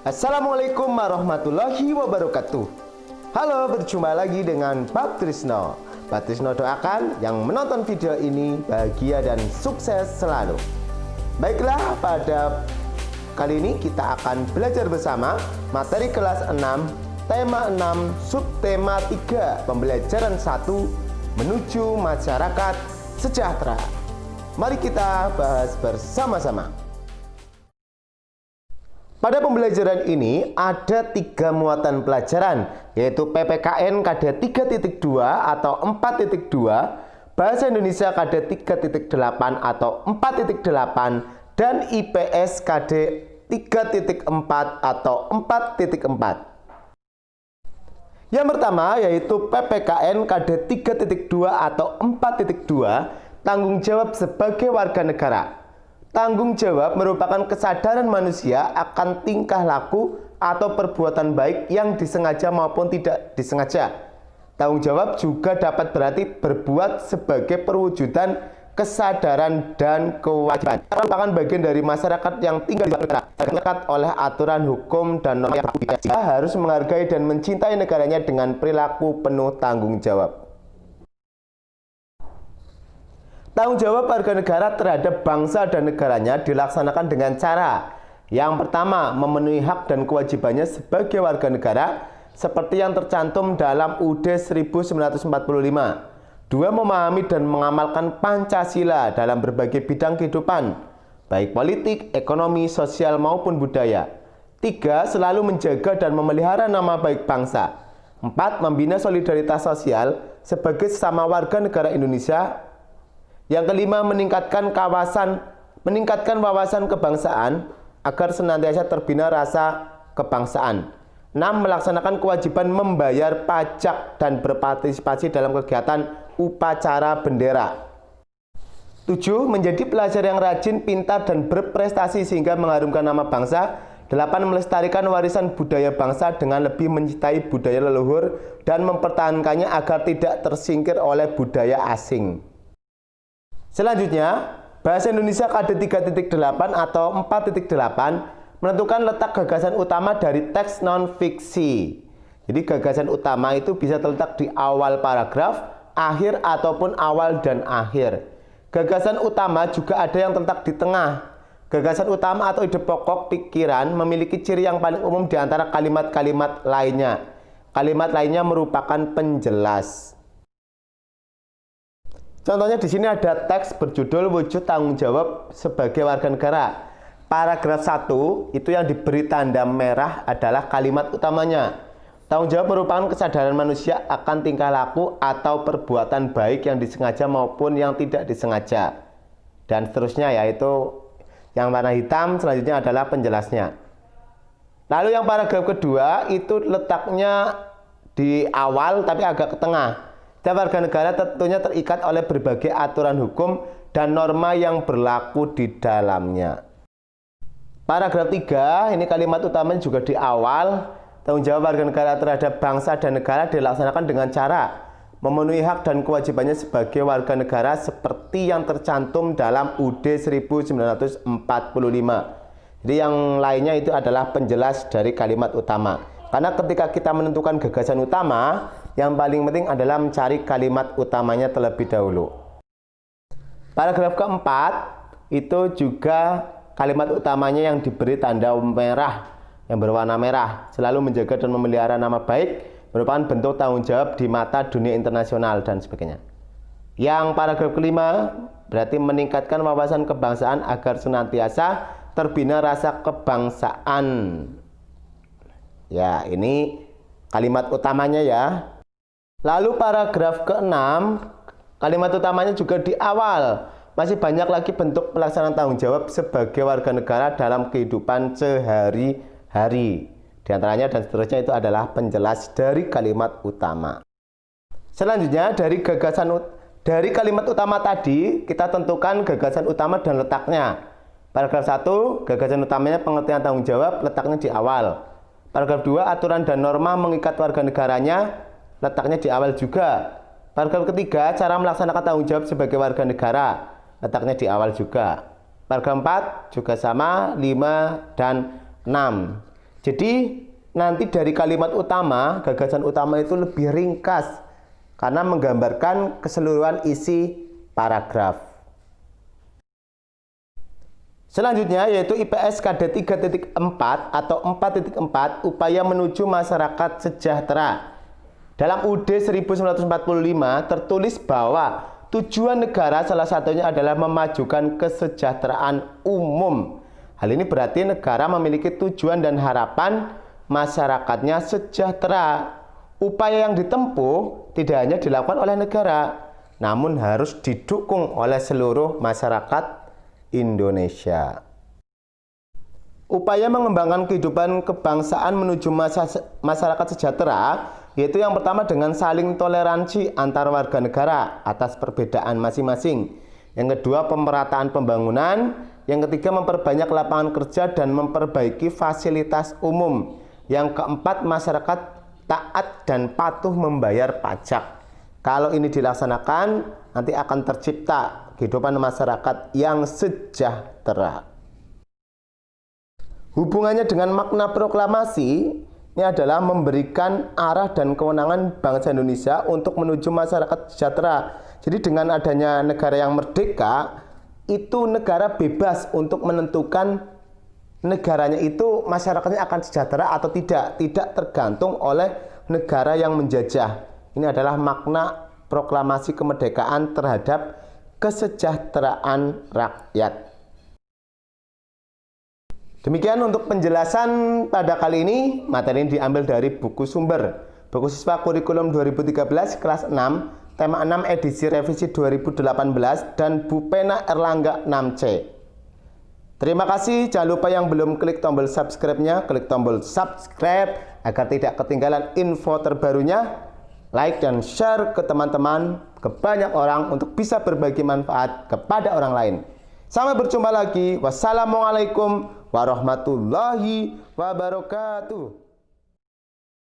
Assalamualaikum warahmatullahi wabarakatuh. Halo, berjumpa lagi dengan Pak Trisno. Pak Trisno doakan yang menonton video ini bahagia dan sukses selalu. Baiklah, pada kali ini kita akan belajar bersama materi kelas 6, tema 6, subtema 3, pembelajaran 1, menuju masyarakat sejahtera. Mari kita bahas bersama-sama. Pada pembelajaran ini ada 3 muatan pelajaran, yaitu PPKN KD 3.2 atau 4.2, Bahasa Indonesia KD 3.8 atau 4.8, dan IPS KD 3.4 atau 4.4. Yang pertama yaitu PPKN KD 3.2 atau 4.2, tanggung jawab sebagai warga negara. Tanggung jawab merupakan kesadaran manusia akan tingkah laku atau perbuatan baik yang disengaja maupun tidak disengaja. Tanggung jawab juga dapat berarti berbuat sebagai perwujudan kesadaran dan kewajiban. Merupakan bagian dari masyarakat yang tinggal di negara, terikat oleh aturan hukum dan norma yang berlaku. Dia harus menghargai dan mencintai negaranya dengan perilaku penuh tanggung jawab. Tanggung jawab warga negara terhadap bangsa dan negaranya dilaksanakan dengan cara: yang pertama, memenuhi hak dan kewajibannya sebagai warga negara seperti yang tercantum dalam UUD 1945. 2. Memahami dan mengamalkan Pancasila dalam berbagai bidang kehidupan, baik politik, ekonomi, sosial maupun budaya. 3. Selalu menjaga dan memelihara nama baik bangsa. 4. Membina solidaritas sosial sebagai sesama warga negara Indonesia. Yang kelima, meningkatkan wawasan kebangsaan agar senantiasa terbina rasa kebangsaan. 6. Melaksanakan kewajiban membayar pajak dan berpartisipasi dalam kegiatan upacara bendera. 7. Menjadi pelajar yang rajin, pintar, dan berprestasi sehingga mengharumkan nama bangsa. 8. Melestarikan warisan budaya bangsa dengan lebih mencintai budaya leluhur dan mempertahankannya agar tidak tersingkir oleh budaya asing. Selanjutnya, Bahasa Indonesia KD 3.8 atau 4.8 menentukan letak gagasan utama dari teks non-fiksi. Jadi gagasan utama itu bisa terletak di awal paragraf, akhir, ataupun awal dan akhir. Gagasan utama juga ada yang terletak di tengah. Gagasan utama atau ide pokok pikiran memiliki ciri yang paling umum di antara kalimat-kalimat lainnya. Kalimat lainnya merupakan penjelas. Contohnya di sini ada teks berjudul Wujud Tanggung Jawab Sebagai Warga Negara. Paragraf 1 itu yang diberi tanda merah adalah kalimat utamanya. Tanggung jawab merupakan kesadaran manusia akan tingkah laku atau perbuatan baik yang disengaja maupun yang tidak disengaja. Dan seterusnya, yaitu yang warna hitam selanjutnya adalah penjelasnya. Lalu yang paragraf kedua itu letaknya di awal tapi agak ke tengah. Setiap warga negara tentunya terikat oleh berbagai aturan hukum dan norma yang berlaku di dalamnya. Paragraf 3, ini kalimat utamanya juga di awal. Tanggung jawab warga negara terhadap bangsa dan negara dilaksanakan dengan cara memenuhi hak dan kewajibannya sebagai warga negara seperti yang tercantum dalam UUD 1945. Jadi yang lainnya itu adalah penjelas dari kalimat utama. Karena ketika kita menentukan gagasan utama, yang paling penting adalah mencari kalimat utamanya terlebih dahulu. Paragraf keempat, itu juga kalimat utamanya yang diberi tanda merah, yang berwarna merah. Selalu menjaga dan memelihara nama baik, merupakan bentuk tanggung jawab di mata dunia internasional dan sebagainya. Yang paragraf kelima, berarti meningkatkan wawasan kebangsaan agar senantiasa terbina rasa kebangsaan. Ya, ini kalimat utamanya ya. Lalu paragraf ke-6, kalimat utamanya juga di awal. Masih banyak lagi bentuk pelaksanaan tanggung jawab sebagai warga negara dalam kehidupan sehari-hari. Di antaranya dan seterusnya itu adalah penjelas dari kalimat utama. Selanjutnya dari kalimat utama tadi kita tentukan gagasan utama dan letaknya. Paragraf 1, gagasan utamanya pengertian tanggung jawab, letaknya di awal. Paragraf 2, aturan dan norma mengikat warga negaranya, letaknya di awal juga. Paragraf ketiga, cara melaksanakan tanggung jawab sebagai warga negara, letaknya di awal juga. Paragraf 4 juga sama, 5 dan 6. Jadi nanti dari kalimat utama, gagasan utama itu lebih ringkas karena menggambarkan keseluruhan isi paragraf. Selanjutnya yaitu IPS KD 3.4 atau 4.4 upaya menuju masyarakat sejahtera. Dalam UUD 1945 tertulis bahwa tujuan negara salah satunya adalah memajukan kesejahteraan umum. Hal ini berarti negara memiliki tujuan dan harapan masyarakatnya sejahtera. Upaya yang ditempuh tidak hanya dilakukan oleh negara, namun harus didukung oleh seluruh masyarakat Indonesia. Upaya mengembangkan kehidupan kebangsaan menuju masyarakat sejahtera yaitu yang pertama dengan saling toleransi antar warga negara atas perbedaan masing-masing. Yang kedua pemerataan pembangunan. Yang ketiga memperbanyak lapangan kerja dan memperbaiki fasilitas umum. Yang keempat masyarakat taat dan patuh membayar pajak. Kalau ini dilaksanakan nanti akan tercipta kehidupan masyarakat yang sejahtera. Hubungannya dengan makna proklamasi ini adalah memberikan arah dan kewenangan bangsa Indonesia untuk menuju masyarakat sejahtera. Jadi dengan adanya negara yang merdeka, itu negara bebas untuk menentukan negaranya itu masyarakatnya akan sejahtera atau tidak. Tidak tergantung oleh negara yang menjajah. Ini adalah makna proklamasi kemerdekaan terhadap kesejahteraan rakyat. Demikian untuk penjelasan pada kali ini. Materi ini diambil dari buku sumber. Buku siswa kurikulum 2013 kelas 6, tema 6 edisi revisi 2018 dan Bu Pena Erlangga 6C. Terima kasih. Jangan lupa yang belum klik tombol subscribe-nya, klik tombol subscribe agar tidak ketinggalan info terbarunya. Like dan share ke teman-teman, ke banyak orang untuk bisa berbagi manfaat kepada orang lain. Sampai berjumpa lagi. Wassalamualaikum warahmatullahi wabarakatuh.